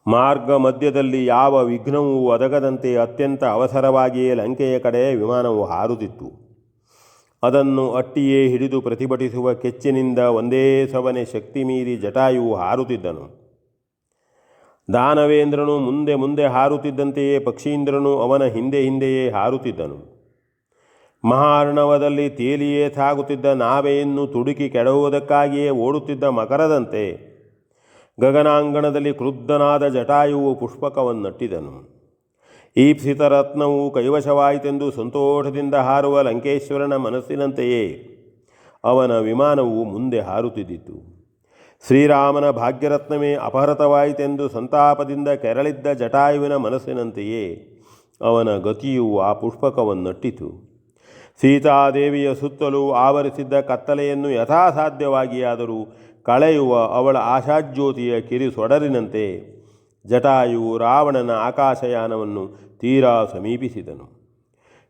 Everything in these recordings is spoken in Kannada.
ಮಾರ್ಗ ಮಧ್ಯದಲ್ಲಿ ಯಾವ ವಿಘ್ನವೂ ಒದಗದಂತೆ ಅತ್ಯಂತ ಅವಸರವಾಗಿಯೇ ಲಂಕೆಯ ಕಡೆ ವಿಮಾನವು ಹಾರುತ್ತಿತ್ತು. ಅದನ್ನು ಅಟ್ಟಿಯೇ ಹಿಡಿದು ಪ್ರತಿಭಟಿಸುವ ಕೆಚ್ಚಿನಿಂದ ಒಂದೇ ಸವನೆ ಶಕ್ತಿ ಮೀರಿ ಜಟಾಯುವು ಹಾರುತ್ತಿದ್ದನು. ದಾನವೇಂದ್ರನು ಮುಂದೆ ಮುಂದೆ ಹಾರುತ್ತಿದ್ದಂತೆಯೇ ಪಕ್ಷೀಂದ್ರನು ಅವನ ಹಿಂದೆ ಹಿಂದೆಯೇ ಹಾರುತ್ತಿದ್ದನು. ಮಹಾರ್ಣವದಲ್ಲಿ ತೇಲಿಯೇ ಸಾಗುತ್ತಿದ್ದ ನಾವೆಯನ್ನು ತುಡುಕಿ ಕೆಡವುವುದಕ್ಕಾಗಿಯೇ ಓಡುತ್ತಿದ್ದ ಮಕರದಂತೆ ಗಗನಾಂಗಣದಲ್ಲಿ ಕ್ರುದ್ಧನಾದ ಜಟಾಯುವು ಪುಷ್ಪಕವನ್ನಟ್ಟಿದನು. ಈಪ್ಸಿತ ರತ್ನವು ಕೈವಶವಾಯಿತೆಂದು ಸಂತೋಷದಿಂದ ಹಾರುವ ಲಂಕೇಶ್ವರನ ಮನಸ್ಸಿನಂತೆಯೇ ಅವನ ವಿಮಾನವು ಮುಂದೆ ಹಾರುತ್ತಿದ್ದಿತು. ಶ್ರೀರಾಮನ ಭಾಗ್ಯರತ್ನವೇ ಅಪಹೃತವಾಯಿತೆಂದು ಸಂತಾಪದಿಂದ ಕೆರಳಿದ್ದ ಜಟಾಯುವಿನ ಮನಸ್ಸಿನಂತೆಯೇ ಅವನ ಗತಿಯು ಆ ಪುಷ್ಪಕವನ್ನಟ್ಟಿತು. ಸೀತಾದೇವಿಯ ಸುತ್ತಲೂ ಆವರಿಸಿದ್ದ ಕತ್ತಲೆಯನ್ನು ಯಥಾಸಾಧ್ಯವಾಗಿಯಾದರೂ ಕಳೆಯುವ ಅವಳ ಆಶಾಜ್ಯೋತಿಯ ಕಿರಿಸೊಡರಿನಂತೆ ಜಟಾಯುವು ರಾವಣನ ಆಕಾಶಯಾನವನ್ನು ತೀರಾ ಸಮೀಪಿಸಿದನು.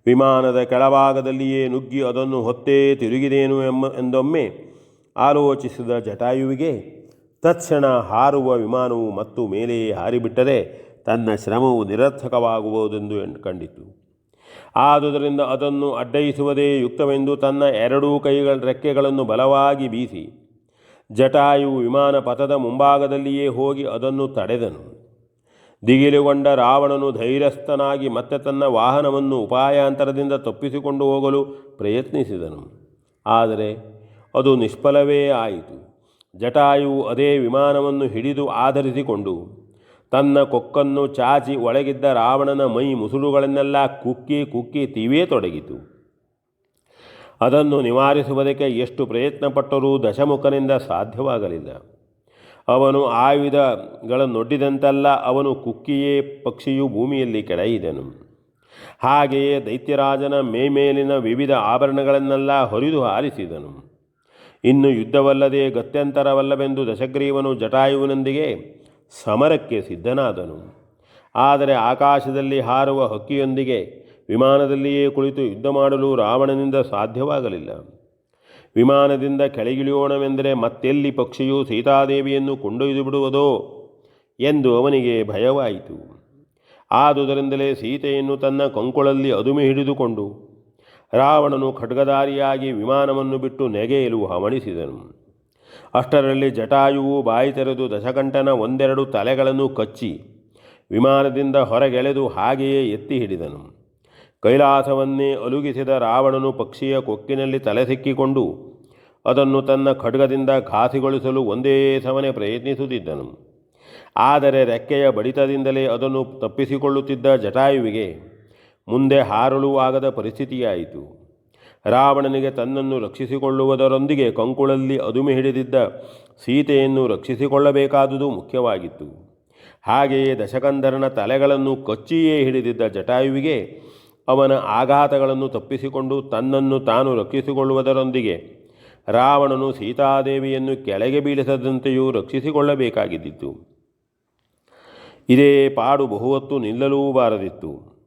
ವಿಮಾನದ ಕೆಳಭಾಗದಲ್ಲಿಯೇ ನುಗ್ಗಿ ಅದನ್ನು ಹೊತ್ತೇ ತಿರುಗಿದೇನು ಎಂದೊಮ್ಮೆ ಆಲೋಚಿಸಿದ ಜಟಾಯುವಿಗೆ ತತ್ಕ್ಷಣ ಹಾರುವ ವಿಮಾನವು ಮತ್ತು ಮೇಲೆಯೇ ಹಾರಿಬಿಟ್ಟರೆ ತನ್ನ ಶ್ರಮವು ನಿರರ್ಥಕವಾಗುವುದೆಂದು ಕಂಡಿತು. ಆದುದರಿಂದ ಅದನ್ನು ಅಡ್ಡಯಿಸುವುದೇ ಯುಕ್ತವೆಂದು ತನ್ನ ಎರಡೂ ರೆಕ್ಕೆಗಳನ್ನು ಬಲವಾಗಿ ಬೀಸಿ ಜಟಾಯು ವಿಮಾನ ಪಥದ ಮುಂಭಾಗದಲ್ಲಿಯೇ ಹೋಗಿ ಅದನ್ನು ತಡೆದನು. ದಿಗಿಲುಗೊಂಡ ರಾವಣನು ಧೈರ್ಯಸ್ಥನಾಗಿ ಮತ್ತೆ ತನ್ನ ವಾಹನವನ್ನು ಉಪಾಯಾಂತರದಿಂದ ತಪ್ಪಿಸಿಕೊಂಡು ಹೋಗಲು ಪ್ರಯತ್ನಿಸಿದನು. ಆದರೆ ಅದು ನಿಷ್ಫಲವೇ ಆಯಿತು. ಜಟಾಯುವು ಅದೇ ವಿಮಾನವನ್ನು ಹಿಡಿದು ಆಧರಿಸಿಕೊಂಡು ತನ್ನ ಕೊಕ್ಕನ್ನು ಚಾಚಿ ಒಳಗಿದ್ದ ರಾವಣನ ಮೈ ಮುಸುಳುಗಳನ್ನೆಲ್ಲ ಕುಕ್ಕಿ ಕುಕ್ಕಿ ತಿವಿಯತೊಡಗಿತು. ಅದನ್ನು ನಿವಾರಿಸುವುದಕ್ಕೆ ಎಷ್ಟು ಪ್ರಯತ್ನಪಟ್ಟರೂ ದಶಮುಖನಿಂದ ಸಾಧ್ಯವಾಗಲಿಲ್ಲ. ಅವನು ಆಯುಧಗಳನ್ನೊಡ್ಡಿದಂತೆಲ್ಲ ಅವನು ಕುಕ್ಕಿಯೇ ಪಕ್ಷಿಯು ಭೂಮಿಯಲ್ಲಿ ಕೆಡಹಿದನು. ಹಾಗೆಯೇ ದೈತ್ಯರಾಜನ ಮೇಲಿನ ವಿವಿಧ ಆಭರಣಗಳನ್ನೆಲ್ಲ ಹೊರಿದು ಹಾರಿಸಿದನು. ಇನ್ನು ಯುದ್ಧವಲ್ಲದೆ ಗತ್ಯಂತರವಲ್ಲವೆಂದು ದಶಗ್ರೀವನು ಜಟಾಯುವಿನೊಂದಿಗೆ ಸಮರಕ್ಕೆ ಸಿದ್ಧನಾದನು. ಆದರೆ ಆಕಾಶದಲ್ಲಿ ಹಾರುವ ಹಕ್ಕಿಯೊಂದಿಗೆ ವಿಮಾನದಲ್ಲಿಯೇ ಕುಳಿತು ಯುದ್ಧ ಮಾಡಲು ರಾವಣನಿಂದ ಸಾಧ್ಯವಾಗಲಿಲ್ಲ. ವಿಮಾನದಿಂದ ಕೆಳಗಿಳಿಯೋಣವೆಂದರೆ ಮತ್ತೆಲ್ಲಿ ಪಕ್ಷಿಯು ಸೀತಾದೇವಿಯನ್ನು ಕೊಂಡೊಯ್ದು ಬಿಡುವುದೋ ಎಂದು ಅವನಿಗೆ ಭಯವಾಯಿತು. ಆದುದರಿಂದಲೇ ಸೀತೆಯನ್ನು ತನ್ನ ಕಂಕುಳಲ್ಲಿ ಅದುಮಿ ಹಿಡಿದುಕೊಂಡು ರಾವಣನು ಖಡ್ಗಧಾರಿಯಾಗಿ ವಿಮಾನವನ್ನು ಬಿಟ್ಟು ನೆಗೆಯಲು ಹವಣಿಸಿದನು. ಅಷ್ಟರಲ್ಲಿ ಜಟಾಯುವು ಬಾಯಿ ತೆರೆದು ದಶಕಂಠನ ಒಂದೆರಡು ತಲೆಗಳನ್ನು ಕಚ್ಚಿ ವಿಮಾನದಿಂದ ಹೊರಗೆಳೆದು ಹಾಗೆಯೇ ಎತ್ತಿ ಹಿಡಿದನು. ಕೈಲಾಸವನ್ನೇ ಅಲುಗಿಸಿದ ರಾವಣನು ಪಕ್ಷಿಯ ಕೊಕ್ಕಿನಲ್ಲಿ ತಲೆ ಸಿಕ್ಕಿಕೊಂಡು ಅದನ್ನು ತನ್ನ ಖಡ್ಗದಿಂದ ಘಾಸಿಗೊಳಿಸಲು ಒಂದೇ ಸಮನೆ ಪ್ರಯತ್ನಿಸುತ್ತಿದ್ದನು. ಆದರೆ ರೆಕ್ಕೆಯ ಬಡಿತದಿಂದಲೇ ಅದನ್ನು ತಪ್ಪಿಸಿಕೊಳ್ಳುತ್ತಿದ್ದ ಜಟಾಯುವಿಗೆ ಮುಂದೆ ಹಾರಲು ಆಗದ ಪರಿಸ್ಥಿತಿಯಾಯಿತು. ರಾವಣನಿಗೆ ತನ್ನನ್ನು ರಕ್ಷಿಸಿಕೊಳ್ಳುವುದರೊಂದಿಗೆ ಕಂಕುಳಲ್ಲಿ ಅದುಮಿ ಹಿಡಿದಿದ್ದ ಸೀತೆಯನ್ನು ರಕ್ಷಿಸಿಕೊಳ್ಳಬೇಕಾದುದು ಮುಖ್ಯವಾಗಿತ್ತು. ಹಾಗೆಯೇ ದಶಕಂಧರನ ತಲೆಗಳನ್ನು ಕಚ್ಚಿಯೇ ಹಿಡಿದಿದ್ದ ಜಟಾಯುವಿಗೆ ಅವನ ಆಘಾತಗಳನ್ನು ತಪ್ಪಿಸಿಕೊಂಡು ತನ್ನನ್ನು ತಾನು ರಕ್ಷಿಸಿಕೊಳ್ಳುವುದರೊಂದಿಗೆ ರಾವಣನು ಸೀತಾದೇವಿಯನ್ನು ಕೆಳಗೆ ಬೀಳಿಸದಂತೆಯೂ ರಕ್ಷಿಸಿಕೊಳ್ಳಬೇಕಾಗಿದ್ದಿತು. ಇದೇ ಪಾಡು ಬಹುಹೊತ್ತು ನಿಲ್ಲಲೂ ಬಾರದಿತ್ತು.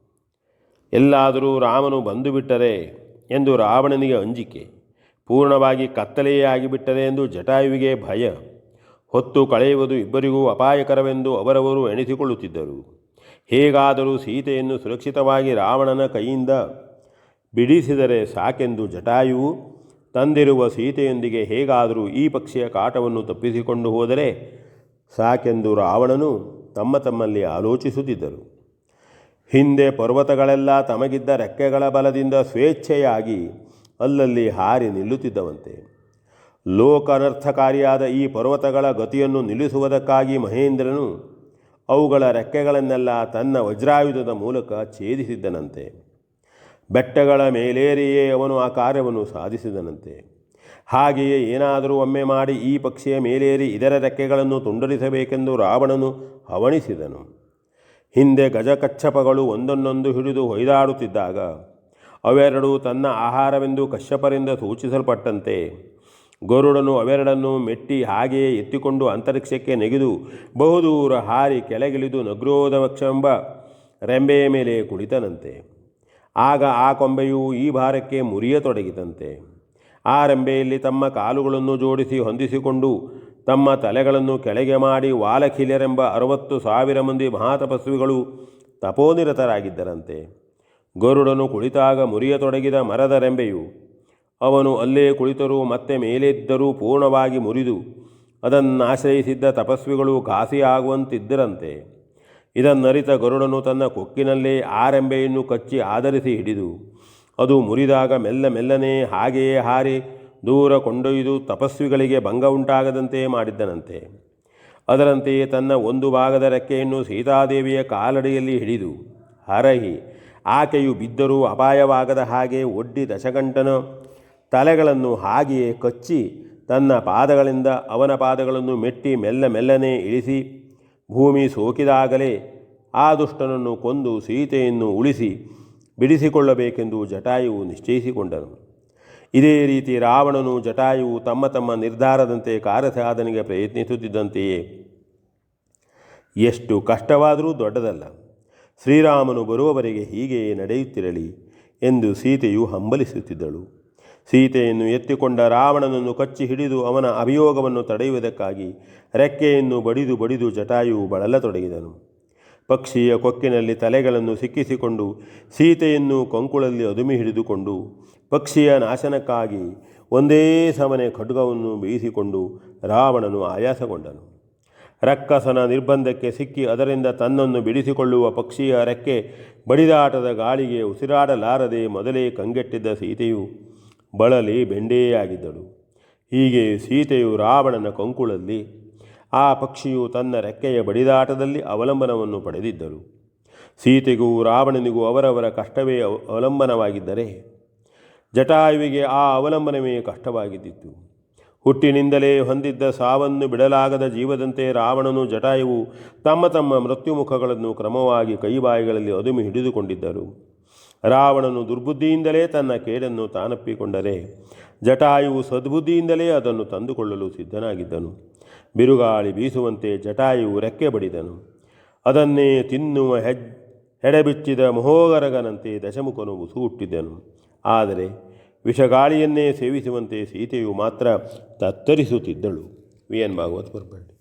ಎಲ್ಲಾದರೂ ರಾಮನು ಬಂದುಬಿಟ್ಟರೆ ಎಂದು ರಾವಣನಿಗೆ ಅಂಜಿಕೆ, ಪೂರ್ಣವಾಗಿ ಕತ್ತಲೆಯೇ ಆಗಿಬಿಟ್ಟರೆ ಎಂದು ಜಟಾಯುವಿಗೆ ಭಯ. ಹೊತ್ತು ಕಳೆಯುವುದು ಇಬ್ಬರಿಗೂ ಅಪಾಯಕರವೆಂದು ಅವರವರು ಎಣಿಸಿಕೊಳ್ಳುತ್ತಿದ್ದರು. ಹೇಗಾದರೂ ಸೀತೆಯನ್ನು ಸುರಕ್ಷಿತವಾಗಿ ರಾವಣನ ಕೈಯಿಂದ ಬಿಡಿಸಿದರೆ ಸಾಕೆಂದು ಜಟಾಯುವು ತಂದಿರುವ ಸೀತೆಯೊಂದಿಗೆ ಹೇಗಾದರೂ ಈ ಪಕ್ಷಿಯ ಕಾಟವನ್ನು ತಪ್ಪಿಸಿಕೊಂಡು ಹೋದರೆ ಸಾಕೆಂದು ರಾವಣನು ತಮ್ಮಲ್ಲಿ ಆಲೋಚಿಸುತ್ತಿದ್ದರು. ಹಿಂದೆ ಪರ್ವತಗಳೆಲ್ಲ ತಮಗಿದ್ದ ರೆಕ್ಕೆಗಳ ಬಲದಿಂದ ಸ್ವೇಚ್ಛೆಯಾಗಿ ಅಲ್ಲಲ್ಲಿ ಹಾರಿ ನಿಲ್ಲುತ್ತಿದ್ದವಂತೆ. ಲೋಕನರ್ಥಕಾರಿಯಾದ ಈ ಪರ್ವತಗಳ ಗತಿಯನ್ನು ನಿಲ್ಲಿಸುವುದಕ್ಕಾಗಿ ಮಹೇಂದ್ರನು ಅವುಗಳ ರೆಕ್ಕೆಗಳನ್ನೆಲ್ಲ ತನ್ನ ವಜ್ರಾಯುಧದ ಮೂಲಕ ಛೇದಿಸಿದ್ದನಂತೆ. ಬೆಟ್ಟಗಳ ಮೇಲೇರಿಯೇ ಅವನು ಆ ಕಾರ್ಯವನ್ನು ಸಾಧಿಸಿದನಂತೆ. ಹಾಗೆಯೇ ಏನಾದರೂ ಒಮ್ಮೆ ಮಾಡಿ ಈ ಪಕ್ಷಿಯ ಮೇಲೇರಿ ಇದರ ರೆಕ್ಕೆಗಳನ್ನು ತುಂಡರಿಸಬೇಕೆಂದು ರಾವಣನು ಹವಣಿಸಿದನು. ಹಿಂದೆ ಗಜಕಚ್ಚಪಗಳು ಒಂದನ್ನೊಂದು ಹಿಡಿದು ಹೊಯ್ದಾಡುತ್ತಿದ್ದಾಗ ಅವೆರಡೂ ತನ್ನ ಆಹಾರವೆಂದು ಕಶ್ಯಪರಿಂದ ಸೂಚಿಸಲ್ಪಟ್ಟಂತೆ ಗರುಡನು ಅವೆರಡನ್ನು ಮೆಟ್ಟಿ ಹಾಗೆಯೇ ಎತ್ತಿಕೊಂಡು ಅಂತರಿಕ್ಷಕ್ಕೆ ನೆಗೆದು ಬಹುದೂರ ಹಾರಿ ಕೆಳಗಿಳಿದು ನಗ್ರೋಧವಕ್ಷವೆಂಬ ರೆಂಬೆಯ ಮೇಲೆ ಕುಳಿತನಂತೆ. ಆಗ ಆ ಕೊಂಬೆಯು ಈ ಭಾರಕ್ಕೆ ಮುರಿಯತೊಡಗಿತಂತೆ. ಆ ರೆಂಬೆಯಲ್ಲಿ ತಮ್ಮ ಕಾಲುಗಳನ್ನು ಜೋಡಿಸಿ ಹೊಂದಿಸಿಕೊಂಡು ತಮ್ಮ ತಲೆಗಳನ್ನು ಕೆಳಗೆ ಮಾಡಿ ವಾಲಖಿಲ್ಯರೆಂಬ 60,000 ಮಂದಿ ಮಹಾತಪಸ್ವಿಗಳು ತಪೋನಿರತರಾಗಿದ್ದರಂತೆ. ಗರುಡನು ಕುಳಿತಾಗ ಮುರಿಯತೊಡಗಿದ ಮರದ ರೆಂಬೆಯು ಅವನು ಅಲ್ಲೇ ಕುಳಿತರೂ ಮತ್ತೆ ಮೇಲೆದ್ದರೂ ಪೂರ್ಣವಾಗಿ ಮುರಿದು ಅದನ್ನಾಶ್ರಯಿಸಿದ್ದ ತಪಸ್ವಿಗಳು ಘಾಸಿಯಾಗುವಂತಿದ್ದರಂತೆ. ಇದನ್ನರಿತ ಗರುಡನು ತನ್ನ ಕೊಕ್ಕಿನಲ್ಲೇ ಆ ರೆಂಬೆಯನ್ನು ಕಚ್ಚಿ ಆಧರಿಸಿ ಹಿಡಿದು ಅದು ಮುರಿದಾಗ ಮೆಲ್ಲನೆ ಹಾಗೆಯೇ ಹಾರಿ ದೂರ ಕೊಂಡೊಯ್ದು ತಪಸ್ವಿಗಳಿಗೆ ಭಂಗ ಉಂಟಾಗದಂತೆ ಮಾಡಿದ್ದನಂತೆ. ಅದರಂತೆಯೇ ತನ್ನ ಒಂದು ಭಾಗದ ರೆಕ್ಕೆಯನ್ನು ಸೀತಾದೇವಿಯ ಕಾಲಡಿಯಲ್ಲಿ ಹಿಡಿದು ಹರಹಿ ಆಕೆಯು ಬಿದ್ದರೂ ಅಪಾಯವಾಗದ ಹಾಗೆ ಒಡ್ಡಿ ದಶಕಂಠನ ತಲೆಗಳನ್ನು ಹಾಗೆಯೇ ಕಚ್ಚಿ ತನ್ನ ಪಾದಗಳಿಂದ ಅವನ ಪಾದಗಳನ್ನು ಮೆಟ್ಟಿ ಮೆಲ್ಲನೆ ಇಳಿಸಿ ಭೂಮಿ ಸೋಕಿದಾಗಲೇ ಆ ದುಷ್ಟನನ್ನು ಕೊಂದು ಸೀತೆಯನ್ನು ಉಳಿಸಿ ಬಿಡಿಸಿಕೊಳ್ಳಬೇಕೆಂದು ಜಟಾಯುವು ನಿಶ್ಚಯಿಸಿಕೊಂಡನು. ಇದೇ ರೀತಿ ರಾವಣನು ಜಟಾಯುವು ತಮ್ಮ ತಮ್ಮ ನಿರ್ಧಾರದಂತೆ ಕಾರ್ಯಸಾಧನೆಗೆ ಪ್ರಯತ್ನಿಸುತ್ತಿದ್ದಂತೆಯೇ ಎಷ್ಟು ಕಷ್ಟವಾದರೂ ದೊಡ್ಡದಲ್ಲ, ಶ್ರೀರಾಮನು ಬರುವವರೆಗೆ ಹೀಗೆಯೇ ನಡೆಯುತ್ತಿರಲಿ ಎಂದು ಸೀತೆಯು ಹಂಬಲಿಸುತ್ತಿದ್ದಳು. ಸೀತೆಯನ್ನು ಎತ್ತಿಕೊಂಡ ರಾವಣನನ್ನು ಕಚ್ಚಿ ಹಿಡಿದು ಅವನ ಅಭಿಯೋಗವನ್ನು ತಡೆಯುವುದಕ್ಕಾಗಿ ರೆಕ್ಕೆಯನ್ನು ಬಡಿದು ಜಟಾಯುವು ಬಳಲತೊಡಗಿದನು. ಪಕ್ಷಿಯ ಕೊಕ್ಕಿನಲ್ಲಿ ತಲೆಗಳನ್ನು ಸಿಕ್ಕಿಸಿಕೊಂಡು ಸೀತೆಯನ್ನು ಕಂಕುಳಲ್ಲಿ ಅದುಮಿ ಹಿಡಿದುಕೊಂಡು ಪಕ್ಷಿಯ ನಾಶನಕ್ಕಾಗಿ ಒಂದೇ ಸಮನೆ ಖಡ್ಗವನ್ನು ಬೀಸಿಕೊಂಡು ರಾವಣನು ಆಯಾಸಗೊಂಡನು. ರಕ್ಕಸನ ನಿರ್ಬಂಧಕ್ಕೆ ಸಿಕ್ಕಿ ಅದರಿಂದ ತನ್ನನ್ನು ಬಿಡಿಸಿಕೊಳ್ಳುವ ಪಕ್ಷಿಯ ರೆಕ್ಕೆ ಬಡಿದಾಟದ ಗಾಳಿಗೆ ಉಸಿರಾಡಲಾರದೆ ಮೊದಲೇ ಕಂಗೆಟ್ಟಿದ್ದ ಸೀತೆಯು ಬಳಲಿ ಬೆಂಡೆಯಾಗಿದ್ದಳು. ಹೀಗೆ ಸೀತೆಯು ರಾವಣನ ಕಂಕುಳಲ್ಲಿ, ಆ ಪಕ್ಷಿಯು ತನ್ನ ರೆಕ್ಕೆಯ ಬಡಿದಾಟದಲ್ಲಿ ಅವಲಂಬನವನ್ನು ಪಡೆದಿದ್ದರು. ಸೀತೆಗೂ ರಾವಣನಿಗೂ ಅವರವರ ಕಷ್ಟವೇ ಅವಲಂಬನವಾಗಿದ್ದರೆ ಜಟಾಯುವಿಗೆ ಆ ಅವಲಂಬನವೇ ಕಷ್ಟವಾಗಿದ್ದಿತು. ಹುಟ್ಟಿನಿಂದಲೇ ಹೊಂದಿದ್ದ ಸಾವನ್ನು ಬಿಡಲಾಗದ ಜೀವದಂತೆ ರಾವಣನು ಜಟಾಯುವು ತಮ್ಮ ತಮ್ಮ ಮೃತ್ಯುಮುಖಗಳನ್ನು ಕ್ರಮವಾಗಿ ಕೈಬಾಯಿಗಳಲ್ಲಿ ಅದುಮಿ ಹಿಡಿದುಕೊಂಡಿದ್ದರು. ರಾವಣನು ದುರ್ಬುದ್ಧಿಯಿಂದಲೇ ತನ್ನ ಕೇಡನ್ನು ತಾನಪ್ಪಿಕೊಂಡರೆ ಜಟಾಯುವು ಸದ್ಬುದ್ಧಿಯಿಂದಲೇ ಅದನ್ನು ತಂದುಕೊಳ್ಳಲು ಸಿದ್ಧನಾಗಿದ್ದನು. ಬಿರುಗಾಳಿ ಬೀಸುವಂತೆ ಜಟಾಯುವು ರೆಕ್ಕೆ ಬಡಿದನು. ಅದನ್ನೇ ತಿನ್ನುವ ಹೆಡೆಬಿಚ್ಚಿದ ಮಹೋಗರಗನಂತೆ ದಶಮುಖನು ಉಸು ಹುಟ್ಟಿದ್ದನು. ಆದರೆ ವಿಷಗಾಳಿಯನ್ನೇ ಸೇವಿಸುವಂತೆ ಸೀತೆಯು ಮಾತ್ರ ತತ್ತರಿಸುತ್ತಿದ್ದಳು. ವಿ ಎನ್ ಭಾಗವತ್ ಬರಬೇಡಿ.